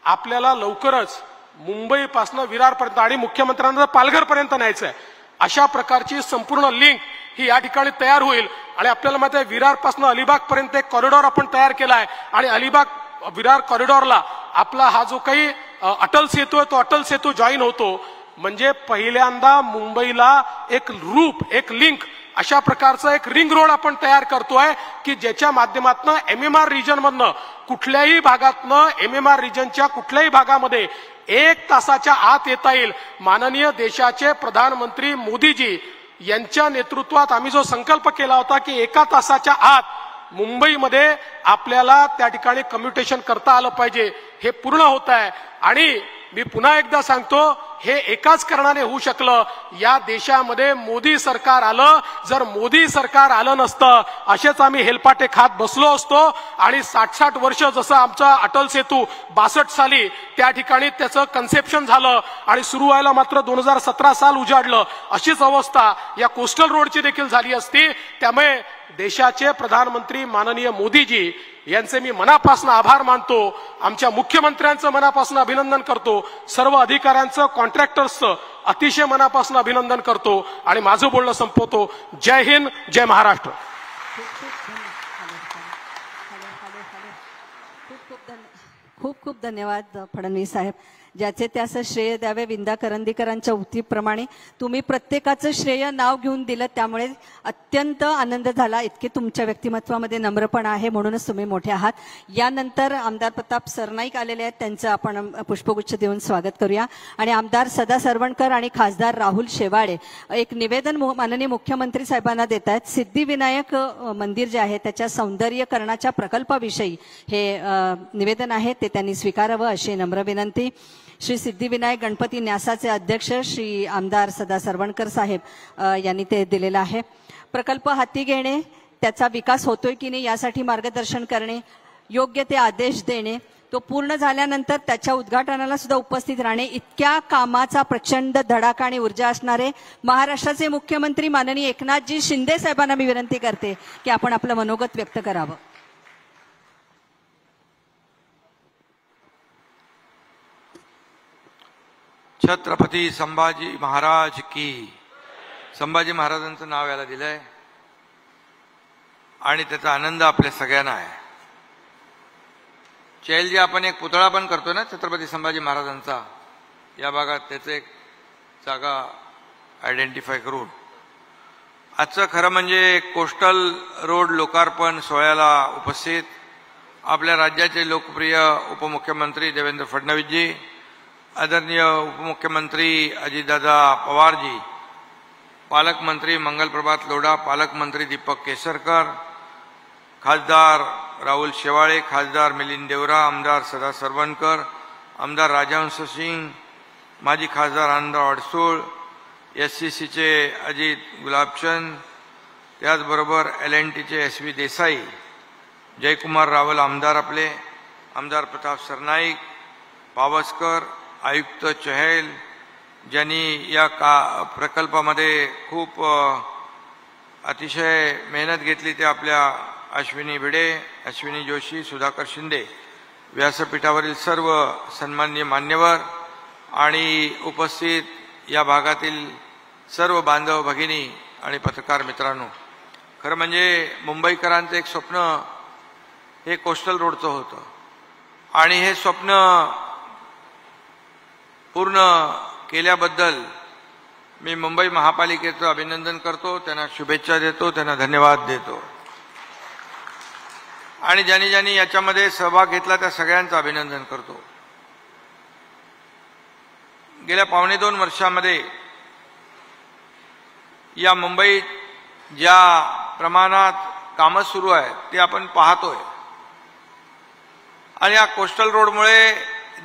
Speaker 3: आपल्याला लवकरच मुंबईपासून विरारपर्यंत आणि मुख्यमंत्र्यांना पालघरपर्यंत न्यायचं आहे, अशा प्रकारची संपूर्ण लिंक ही या ठिकाणी तयार होईल. आणि आपल्याला माहिती आहे विरारपासून अलिबागपर्यंत एक कॉरिडॉर आपण तयार केला आहे आणि अलिबाग विरार कॉरिडॉरला आपला हा जो काही अटल सेतू आहे तो अटल सेतू जॉईन होतो. म्हणजे पहिल्यांदा मुंबईला एक रूप, एक लिंक, अशा प्रकारचा एक रिंग रोड आपण तयार करतोय की ज्याच्या माध्यमातून MMR रिजन मधनं कुठल्याही भागातनं MMR रिजनच्या कुठल्याही भागामध्ये 1 तासाच्या आत येता येईल. माननीय देशाचे प्रधानमंत्री मोदीजी यांच्या नेतृत्वात आम्ही जो संकल्प केला होता की 1 तासाच्या आत मुंबईमध्ये आपल्याला त्या ठिकाणी कम्युटेशन करता आलं पाहिजे, हे पूर्ण होत आहे. आणि मी पुन्हा एकदा सांगतो, हे एकाच कारणाने होऊ शकलं, या देशामध्ये मोदी सरकार आलं. जर मोदी सरकार आलं नसतं असेच आम्ही हेलपाटे खात बसलो असतो आणि 60-60 वर्ष जसं आमचा अटल सेतू 62 साली त्या ठिकाणी त्याचं कन्सेप्शन झालं आणि सुरू व्हायला मात्र 2017 साल उजाडलं, अशीच अवस्था या कोस्टल रोडची देखील झाली असती. त्यामुळे देशाचे प्रधानमंत्री माननीय मोदीजी यांचे मी मनापासून आभार मानतो, आमच्या मुख्यमंत्र्यांचं मनापासून अभिनंदन करतो, सर्व अधिकाऱ्यांचं कॉन्ट्रॅक्टर्सचं अतिशय मनापासून अभिनंदन करतो आणि माझं बोलणं संपवतो. जय हिंद, जय महाराष्ट्र.
Speaker 2: खूप खूप धन्यवाद फडणवीस साहेब. ज्याचे त्याचं श्रेय द्यावे विंदा करंदीकरांच्या उक्तीप्रमाणे तुम्ही प्रत्येकाचं श्रेय नाव घेऊन दिलं, त्यामुळे अत्यंत आनंद झाला. इतके तुमच्या व्यक्तिमत्वामध्ये नम्रपणा आहे, म्हणूनच तुम्ही मोठे आहात. यानंतर आमदार प्रताप सरनाईक आलेले आहेत, त्यांचं आपण पुष्पगुच्छ देऊन स्वागत करूया. आणि आमदार सदा सरवणकर आणि खासदार राहुल शेवाळे एक निवेदन माननीय मुख्यमंत्री साहेबांना देत आहेत. सिद्धिविनायक मंदिर जे आहे त्याच्या सौंदर्यीकरणाच्या प्रकल्पाविषयी हे निवेदन आहे, ते त्यांनी स्वीकारावं अशी नम्र विनंती. श्री सिद्धिविनायक गणपती न्यासाचे अध्यक्ष श्री आमदार सदा सरवणकर साहेब यांनी ते दिलेलं आहे. प्रकल्प हाती घेणे, त्याचा विकास होतोय की नाही यासाठी मार्गदर्शन करणे, योग्य ते आदेश देणे, तो पूर्ण झाल्यानंतर त्याच्या उद्घाटनाला सुद्धा उपस्थित राहणे, इतक्या कामाचा प्रचंड धडाका आणि ऊर्जा असणारे महाराष्ट्राचे मुख्यमंत्री माननीय एकनाथजी शिंदे साहेबांना मी विनंती करते की आपण आपलं मनोगत व्यक्त करावं.
Speaker 4: छत्रपती संभाजी महाराज की. संभाजी महाराजांचं नाव याला दिलंय आणि त्याचा आनंद आपल्या सगळ्यांना आहे. चैलजी आपण एक पुतळा पण करतो ना छत्रपती संभाजी महाराजांचा या भागात, त्याचे एक जागा आयडेंटिफाय करून. आजचं खरं म्हणजे कोस्टल रोड लोकार्पण सोहळ्याला उपस्थित आपल्या राज्याचे लोकप्रिय उपमुख्यमंत्री देवेंद्र फडणवीसजी, आदरणीय उपमुख्यमंत्री अजितदादा पवारजी, पालकमंत्री मंगलप्रभात लोढा, पालकमंत्री दीपक केसरकर, खासदार राहुल शेवाळे, खासदार मिलिंद देवरा, आमदार सदा सरवणकर, आमदार राजहंस सिंग, माजी खासदार आनंदराव अडसूळ, SCCचे अजित गुलाबचंद, त्याचबरोबर LNTचे SV देसाई, जयकुमार रावल आमदार आपले, आमदार प्रताप सरनाईक, पावसकर, आयुक्त चहल, ज्यांनी या प्रकल्पामध्ये खूप अतिशय मेहनत घेतली, ते आपल्या अश्विनी भिडे, अश्विनी जोशी, सुधाकर शिंदे, व्यासपीठावरील सर्व सन्माननीय मान्यवर आणि उपस्थित या भागातील सर्व बांधव भगिनी आणि पत्रकार मित्रांनो. खरं म्हणजे मुंबईकरांचं एक स्वप्न हे कोस्टल रोडचं होतं आणि हे स्वप्न पूर्ण केल्याबद्दल मी मुंबई महापालिकेचं अभिनंदन करतो, त्यांना शुभेच्छा देतो, त्यांना धन्यवाद देतो आणि ज्यांनी ज्यांनी याच्यामध्ये सहभाग घेतला त्या सगळ्यांचं अभिनंदन करतो. गेल्या 1.25 वर्षामध्ये या मुंबईत ज्या प्रमाणात कामं सुरू आहेत ते आपण पाहतोय आणि या कोस्टल रोडमुळे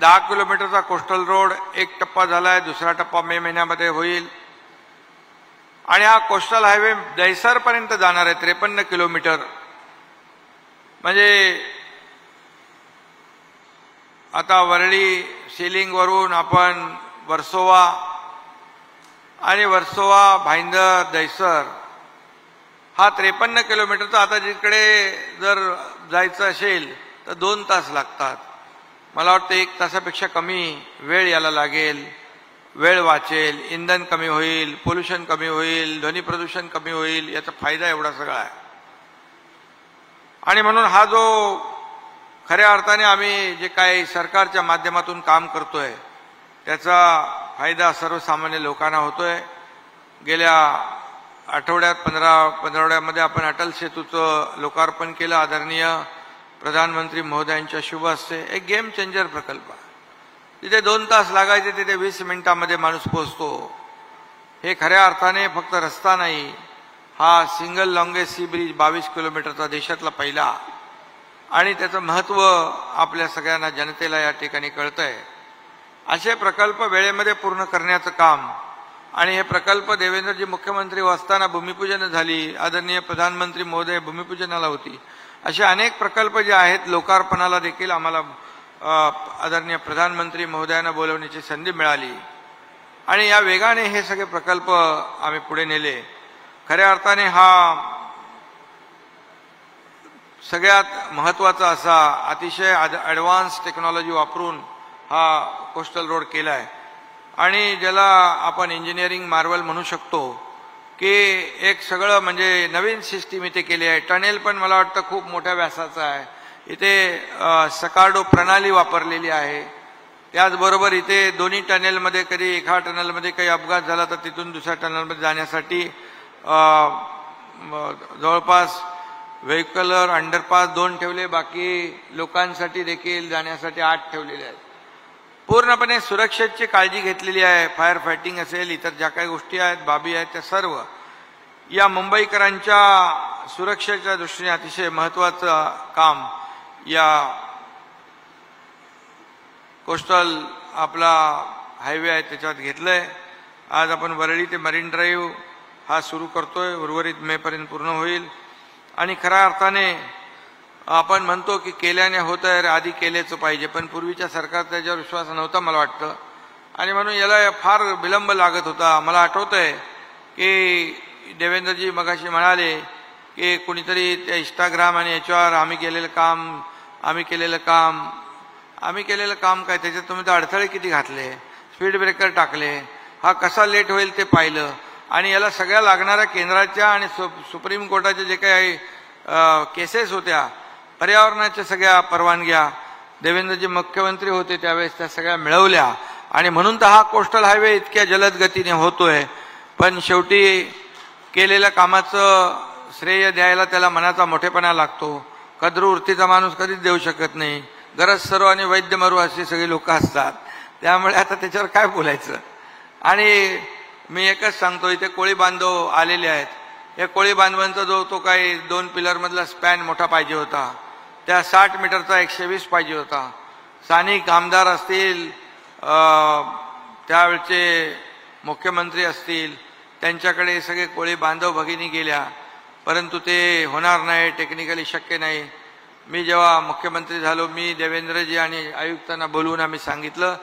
Speaker 4: 10 किलोमीटरचा कोस्टल रोड एक टप्पा झालाय, दुसरा टप्पा मे महिन्यामध्ये होईल आणि हा कोस्टल हायवे दहिसरपर्यंत जाणार आहे 53 किलोमीटर. म्हणजे आता वरळी सिलिंगवरून आपण वर्सोवा आणि वर्सोवा भाईंदर दहिसर हा 53 किलोमीटरचा, आता जिकडे जर जायचं असेल तर 2 तास लागतात. मला वाटतं 1 तासापेक्षा कमी वेळ याला लागेल, वेळ वाचेल, इंधन कमी होईल, पोल्युशन कमी होईल, ध्वनी प्रदूषण कमी होईल, याचा फायदा एवढा सगळा आहे. आणि म्हणून हा जो खऱ्या अर्थाने आम्ही जे काही सरकारच्या माध्यमातून काम करतोय त्याचा फायदा सर्वसामान्य लोकांना होतोय. गेल्या आठवड्यात 15 पंधरवड्यामध्ये आपण अटल सेतूचं लोकार्पण केलं आदरणीय प्रधानमंत्री महोदयांच्या शुभ हस्ते. एक गेम चेंजर प्रकल्प. तिथे 2 तास लागायचे तिथे 20 मिनिटांमध्ये माणूस पोहोचतो. हे खऱ्या अर्थाने फक्त रस्ता नाही, हा सिंगल लॉंगेस्ट सी ब्रिज 22 किलोमीटरचा देशातला पहिला आणि त्याचं महत्त्व आपल्या सगळ्यांना जनतेला या ठिकाणी कळतंय. असे प्रकल्प वेळेमध्ये पूर्ण करण्याचं काम आणि हे प्रकल्प देवेंद्रजी मुख्यमंत्री असताना भूमिपूजन झाली, आदरणीय प्रधानमंत्री महोदय भूमिपूजनाला होती. असे अनेक प्रकल्प जे आहेत लोकार्पणाला देखील आम्हाला आदरणीय प्रधानमंत्री महोदयांना बोलवण्याची संधी मिळाली आणि या वेगाने हे सगळे प्रकल्प आम्ही पुढे नेले. खऱ्या अर्थाने हा सगळ्यात महत्त्वाचा असा अतिशय ॲडव्हान्स टेक्नॉलॉजी वापरून हा कोस्टल रोड केला आहे. आणि ज्याला आपण इंजिनिअरिंग मार्वल म्हणू शकतो की एक सगळं म्हणजे नवीन सिस्टीम इथे केली आहे. टनेल पण मला वाटतं खूप मोठ्या व्यासाचं आहे. इथे सकार्डो प्रणाली वापरलेली आहे. त्याचबरोबर इथे दोन्ही टनेलमध्ये कधी एका टनेलमध्ये काही अपघात झाला तर तिथून दुसऱ्या टनेलमध्ये जाण्यासाठी जवळपास व्हेकलर अंडरपास 2 ठेवले, बाकी लोकांसाठी देखील जाण्यासाठी 8 ठेवलेले आहेत. पूर्णपणे सुरक्षेची काळजी घेतलेली आहे. फायर फायटिंग असेल, इतर ज्या काही गोष्टी आहेत, बाबी आहेत, त्या सर्व या मुंबईकरांच्या सुरक्षेच्या दृष्टीने अतिशय महत्त्वाचं काम या कोस्टल आपला हायवे आहे त्याच्यात घेतलंय. आज आपण वरळी ते मरीन ड्राईव्ह हा सुरू करतोय. उर्वरित मेपर्यंत पूर्ण होईल. आणि खऱ्या अर्थाने आपण म्हणतो की केल्याने होत आहे, आधी केल्याचं पाहिजे, पण पूर्वीच्या सरकार त्याच्यावर विश्वास नव्हता मला वाटतं, आणि म्हणून याला फार विलंब लागत होता. मला आठवतंय की देवेंद्रजी मगाशी म्हणाले की कुणीतरी त्या इंस्टाग्राम आणि याच्यावर आम्ही केलेलं काम काय, त्याच्यात तुम्ही तर अडथळे किती घातले, स्पीड ब्रेकर टाकले, हा कसा लेट होईल ते पाहिलं, आणि याला सगळ्या लागणाऱ्या केंद्राच्या आणि सुप्रीम कोर्टाच्या जे काही केसेस होत्या, पर्यावरणाच्या सगळ्या परवानग्या देवेंद्रजी मुख्यमंत्री होते त्यावेळेस त्या सगळ्या मिळवल्या, आणि म्हणून तर हा कोस्टल हायवे इतक्या जलद गतीने होतोय. पण शेवटी केलेल्या कामाचं श्रेय द्यायला त्याला मनाचा मोठेपणा लागतो. कद्रू वृत्तीचा माणूस कधीच देऊ शकत नाही. गरज सर्व आणि वैद्य मरू अशी सगळी लोक असतात. त्यामुळे आता त्याच्यावर काय बोलायचं. आणि मी एकच सांगतो, इथे कोळी बांधव आलेले आहेत. या कोळी बांधवांचा जो तो काही 2 पिलर मधला स्पॅन मोठा पाहिजे होता, त्या 60 मीटरचा 120 पाहिजे होता. स्थानिक आमदार असतील, त्यावेळचे मुख्यमंत्री असतील, त्यांच्याकडे सगळे कोळी बांधव भगिनी गेल्या, परंतु ते होणार नाही, टेक्निकली शक्य नाही. मी जेव्हा मुख्यमंत्री झालो, मी देवेंद्रजी आणि आयुक्तांना बोलवून आम्ही सांगितलं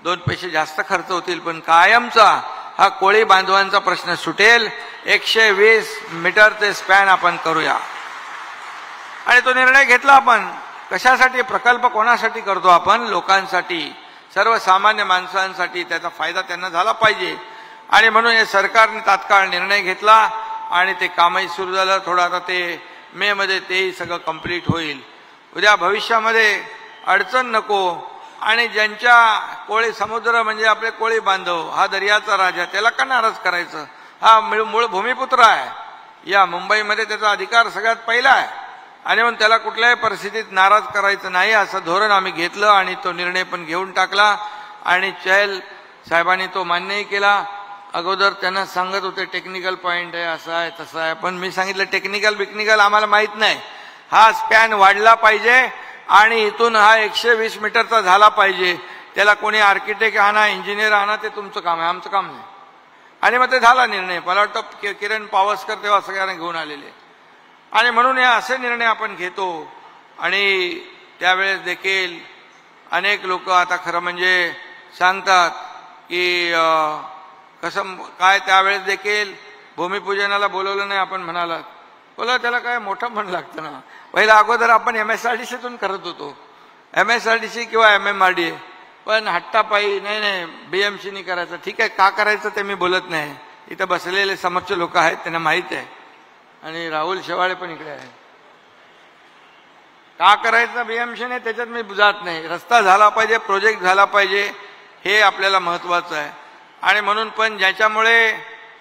Speaker 4: 2 पैसे जास्त खर्च होतील, पण कायमचा हा कोळी बांधवांचा प्रश्न सुटेल. 120 मीटरचे स्पॅन आपण करूया. आणि तो निर्णय घेतला आपण. कशासाठी प्रकल्प कोणासाठी करतो आपण? लोकांसाठी, सर्वसामान्य माणसांसाठी त्याचा फायदा त्यांना झाला पाहिजे. आणि म्हणून हे सरकारने तात्काळ निर्णय घेतला आणि ते कामही सुरू झालं. थोडं आता ते मे मध्ये तेही सगळं कंप्लीट होईल. उद्या भविष्यामध्ये अडचण नको. आणि ज्यांच्या कोळी समुद्र म्हणजे आपले कोळी बांधव, हा दर्याचा राजा, त्याला का नाराज करायचं? हा मूळ भूमिपुत्र आहे. या मुंबईमध्ये त्याचा अधिकार सगळ्यात पहिला आहे, आणि म्हणून त्याला कुठल्याही परिस्थितीत नाराज करायचं नाही असं धोरण आम्ही घेतलं आणि तो निर्णय पण घेऊन टाकला. आणि चहल साहेबांनी तो मान्यही केला. अगोदर त्यांना सांगत होते टेक्निकल पॉइंट आहे, असं आहे तसं आहे, पण मी सांगितलं टेक्निकल आम्हाला माहित नाही. हा स्पॅन वाढला पाहिजे आणि इथून हा 120 मीटरचा झाला पाहिजे. त्याला कोणी आर्किटेक्ट आणा, इंजिनियर आणा, ते तुमचं काम आहे, आमचं काम नाही. आणि मग ते झाला निर्णय. मला वाटतं किरण पावसकर तेव्हा सगळ्यांना घेऊन आलेले. आणि म्हणून या असे निर्णय आपण घेतो. आणि त्यावेळेस देखील अनेक लोक आता खरं म्हणजे सांगतात की कसं काय, त्यावेळेस देखील भूमिपूजनाला बोलवलं नाही आपण म्हणालात. बोला त्याला काय मोठं म्हण लागतं ना. पहिला अगोदर आपण MSRDCतून करत होतो, MSRDC किंवा MMRDA, पण हट्टापायी नाही BMCनी करायचं. ठीक आहे, का करायचं ते मी बोलत नाही. इथं बसलेले समोरचे लोक आहेत, त्यांना माहित आहे. आणि राहुल शेवाळे पण इकडे आहे. का करायचं BMCने त्याच्यात मी जात नाही. रस्ता झाला पाहिजे, प्रोजेक्ट झाला पाहिजे, हे आपल्याला महत्वाचं आहे. आणि म्हणून पण ज्याच्यामुळे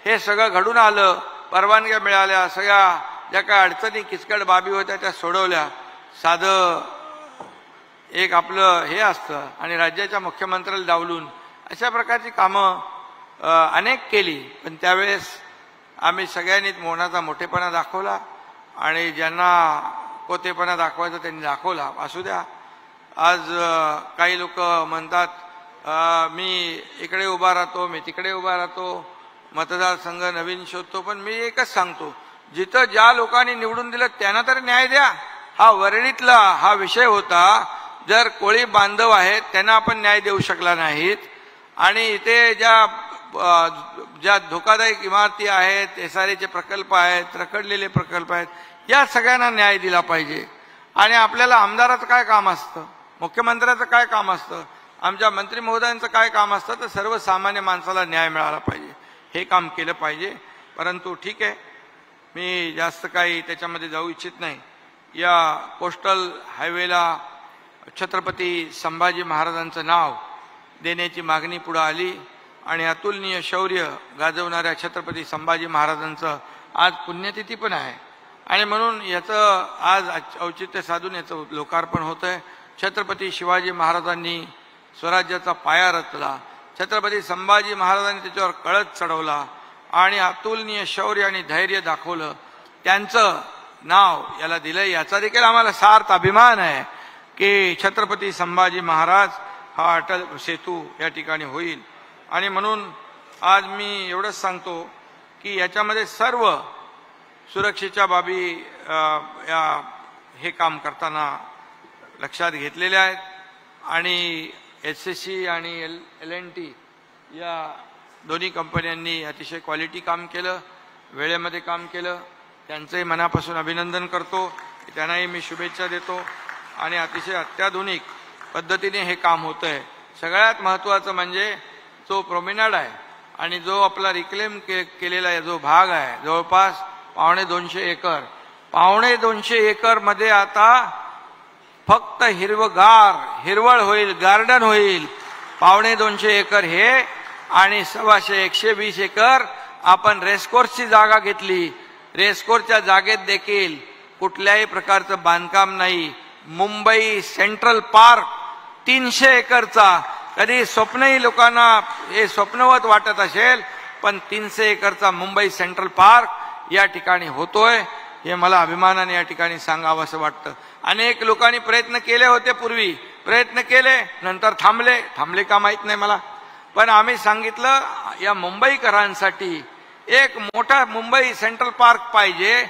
Speaker 4: हे सगळं घडून आलं, परवानग्या मिळाल्या, सगळ्या ज्या काही अडचणी किचकट बाबी होत्या त्या सोडवल्या. साधं एक आपलं हे असतं आणि राज्याच्या मुख्यमंत्र्याला डावलून अशा प्रकारची कामं अनेक केली. पण त्यावेळेस आम्ही सगळ्यांनीच मौनाचा मोठेपणा दाखवला आणि ज्यांना कोतेपणा दाखवायचा त्यांनी दाखवला. असू द्या. आज काही लोक म्हणतात मी इकडे उभा राहतो, मी तिकडे उभा राहतो, मतदारसंघ नवीन शोधतो. पण मी एकच सांगतो, जिथं ज्या लोकांनी निवडून दिलं त्यांना तर न्याय द्या. हा वरळीतला हा विषय होता. जर कोळी बांधव आहेत त्यांना आपण न्याय देऊ शकला नाहीत, आणि इथे ज्या धोकादायक इमारती आहेत, SRAचे प्रकल्प आहेत, रखडलेले प्रकल्प आहेत, या सगळ्यांना न्याय दिला पाहिजे. आणि आपल्याला आमदाराचं काय काम असतं, मुख्यमंत्र्याचं काय काम असतं? आमच्या मंत्री महोदयांचं काय काम असतं तर सर्वसामान्य माणसाला न्याय मिळाला पाहिजे, हे काम केलं पाहिजे. परंतु ठीक आहे, मी जास्त काही त्याच्यामध्ये जाऊ इच्छित नाही. या कोस्टल हायवेला छत्रपती संभाजी महाराजांचं नाव देण्याची मागणी पुढे आली आणि अतुलनीय शौर्य गाजवणाऱ्या छत्रपती संभाजी महाराजांचं आज पुण्यतिथी पण आहे आणि म्हणून याचं आज औचित्य साधून याचं लोकार्पण होतंय. छत्रपती शिवाजी महाराजांनी स्वराज्याचा पाया रचला, छत्रपती संभाजी महाराजांनी त्याच्यावर कळस चढवला आणि अतुलनीय शौर्य आणि धैर्य दाखवलं, त्यांचं नाव याला दिलं. याचा देखील आम्हाला सार्थ अभिमान आहे की छत्रपती संभाजी महाराज हा अटल सेतू या ठिकाणी होईल. आणि म्हणून आज मी एवढंच सांगतो की याच्यामध्ये सर्व सुरक्षेच्या बाबी हे काम करताना लक्षात घेतलेले आहेत आणि SSC आणि L&T या दोन्ही कंपन्यांनी अतिशय क्वालिटी काम केलं, वेळेमध्ये काम केलं. त्यांचंही मनापासून अभिनंदन करतो, त्यांनाही मी शुभेच्छा देतो आणि अतिशय अत्याधुनिक पद्धतीने हे काम होतं आहे. सगळ्यात महत्त्वाचं म्हणजे जो प्रोमेनाड आहे आणि जो आपला रिक्लेम केलेला आहे जो भाग आहे जवळपास 250 एकर, 250 एकर मध्ये आता फक्त हिरवळ होईल, गार्डन होईल. 250 एकर हे आणि 120 एकर आपण रेसकोर्सची जागा घेतली. रेसकोर्सच्या जागेत देखील कुठल्याही प्रकारचं बांधकाम नाही. मुंबई सेंट्रल पार्क 300 एकरचा, कधी स्वप्नही लोकांना हे स्वप्नवत वाटत असेल, पण 300 एकरचा मुंबई सेंट्रल पार्क या ठिकाणी होतोय, हे मला अभिमानाने या ठिकाणी सांगावं असं वाटतं. अनेक लोकांनी प्रयत्न केले होते, पूर्वी प्रयत्न केले, नंतर थांबले का माहित नाही मला, पण आम्ही सांगितलं या मुंबईकरांसाठी एक मोठा मुंबई सेंट्रल पार्क पाहिजे.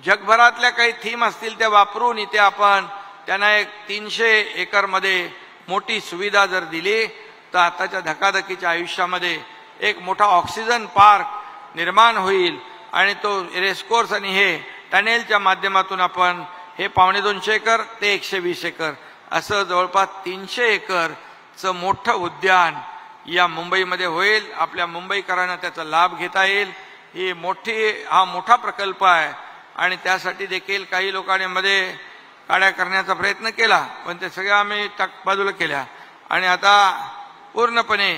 Speaker 4: जगभरातल्या काही थीम असतील त्या वापरून इथे आपण त्यांना एक 300 एकर मध्ये मोठी सुविधा जर दिली तर आताच्या धकाधकीच्या आयुष्यामध्ये एक मोठा ऑक्सिजन पार्क निर्माण होईल आणि तो रेसकोर्स आणि हे टनेलच्या माध्यमातून आपण हे 250 एकर ते 120 एकर असं जवळपास 300 एकरचं मोठं उद्यान या मुंबईमध्ये होईल. आपल्या मुंबईकरांना त्याचा लाभ घेता येईल. हा मोठा प्रकल्प आहे आणि त्यासाठी देखील काही लोकांनी मध्ये काड्या करण्याचा प्रयत्न केला, पण ते सगळं आम्ही बाजूला केल्या आणि आता पूर्णपणे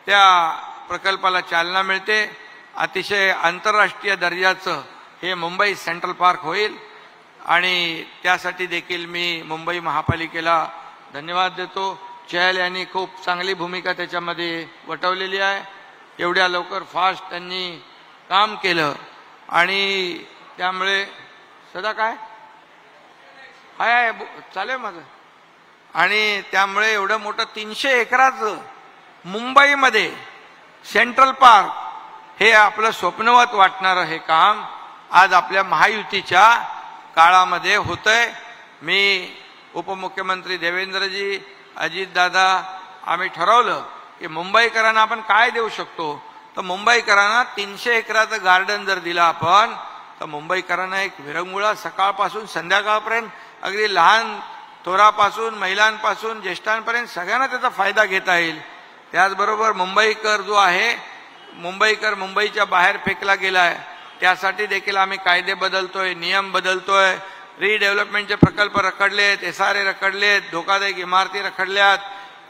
Speaker 4: त्या प्रकल्पाला चालना मिळते. अतिशय आंतरराष्ट्रीय दर्जाचं हे मुंबई सेंट्रल पार्क होईल आणि त्यासाठी देखील मी मुंबई महापालिकेला धन्यवाद देतो. चहल यांनी खूप चांगली भूमिका त्याच्यामध्ये वटवलेली आहे. एवढ्या लवकर फास्ट त्यांनी काम केलं आणि त्यामुळे सदा काय हाय चालेल माझं आणि त्यामुळे एवढं मोठं 300 एकराचं मुंबईमध्ये सेंट्रल पार्क हे आपलं स्वप्नवत वाटणारं हे काम आज आपल्या महायुतीच्या काळामध्ये होतंय. मी उपमुख्यमंत्री देवेंद्रजी, अजितदादा आम्ही ठरवलं की मुंबईकरांना आपण काय देऊ शकतो, तर मुंबईकरांना 300 एकराचं गार्डन जर दिलं आपण तर मुंबईकरांना एक विरंगुळा सकाळपासून संध्याकाळपर्यंत अगदी लहान थोरापासून महिलांपासून ज्येष्ठांपर्यंत सगळ्यांना त्याचा फायदा घेता येईल. त्याचबरोबर मुंबईकर जो आहे मुंबईच्या बाहेर फेकला गेलाय, त्यासाठी देखील आम्ही कायदे बदलतोय, नियम बदलतोय. रिडेव्हलपमेंटचे प्रकल्प रखडलेत, SRA रखडलेत, धोकादायक इमारती रखडल्यात,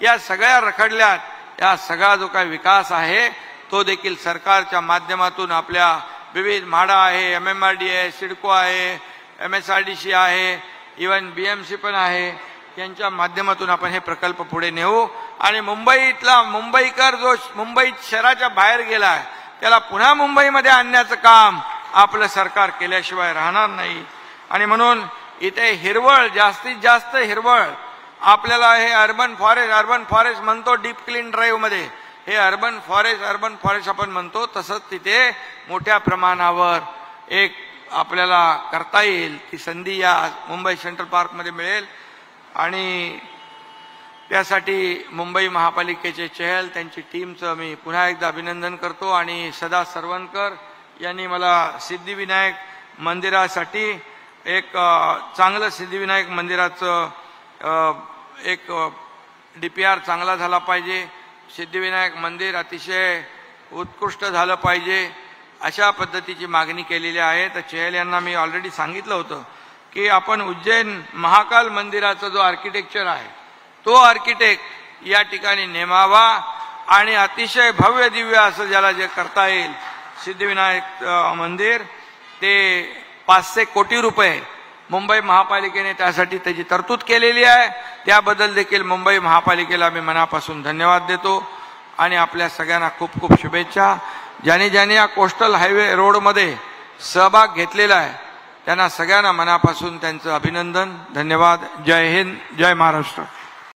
Speaker 4: या सगळ्या रखडल्यात. या सगळा जो काही विकास आहे तो देखील सरकारच्या माध्यमातून आपल्या विविध म्हाडा आहे, MMRD आहे, सिडको आहे, MSRDC आहे, इव्हन BMC पण आहे, यांच्या माध्यमातून आपण हे प्रकल्प पुढे नेऊ आणि मुंबईकर जो मुंबई शहराच्या बाहेर गेलाय त्याला पुन्हा मुंबईमध्ये आणण्याचं काम आपलं सरकार केल्याशिवाय राहणार नाही. आणि म्हणून इथे हिरवळ, जास्तीत जास्त हिरवळ आपल्याला हे अर्बन फॉरेस्ट म्हणतो डीप क्लीन ड्राईव्ह मध्ये, हे अर्बन फॉरेस्ट आपण म्हणतो, तसंच तिथे मोठ्या प्रमाणावर एक आपल्याला करता येईल ती संधी या मुंबई सेंट्रल पार्क मध्ये मिळेल. आणि त्यासाठी मुंबई महापालिकेचे चहल त्यांची टीमचं मी पुन्हा एकदा अभिनंदन करतो आणि सदा सरवणकर यांनी मला सिद्धिविनायक मंदिरासाठी एक चांगलं सिद्धिविनायक मंदिराचं एक DPR चांगला झाला पाहिजे, सिद्धिविनायक मंदिर अतिशय उत्कृष्ट झालं पाहिजे, अशा पद्धतीची मागणी केलेली आहे. तर चहल यांना मी ऑलरेडी सांगितलं होतं की आपण उज्जैन महाकाल मंदिराचा जो आर्किटेक्चर आहे तो आर्किटेक्ट या ठिकाणी नेमावा आणि अतिशय भव्य दिव्य असं ज्याला जे करता येईल सिद्धिविनायक मंदिर, ते 500 कोटी रुपये मुंबई महापालिकेने त्यासाठी त्याची तरतूद केलेली आहे. त्याबद्दल देखील मुंबई महापालिकेला मी मनापासून धन्यवाद देतो आणि आपल्या सगळ्यांना खूप खूप शुभेच्छा. ज्यांनी ज्यांनी या कोस्टल हायवे रोडमध्ये सहभाग घेतलेला आहे त्यांना सगळ्यांना मनापासून त्यांचं अभिनंदन, धन्यवाद. जय हिंद, जय महाराष्ट्र.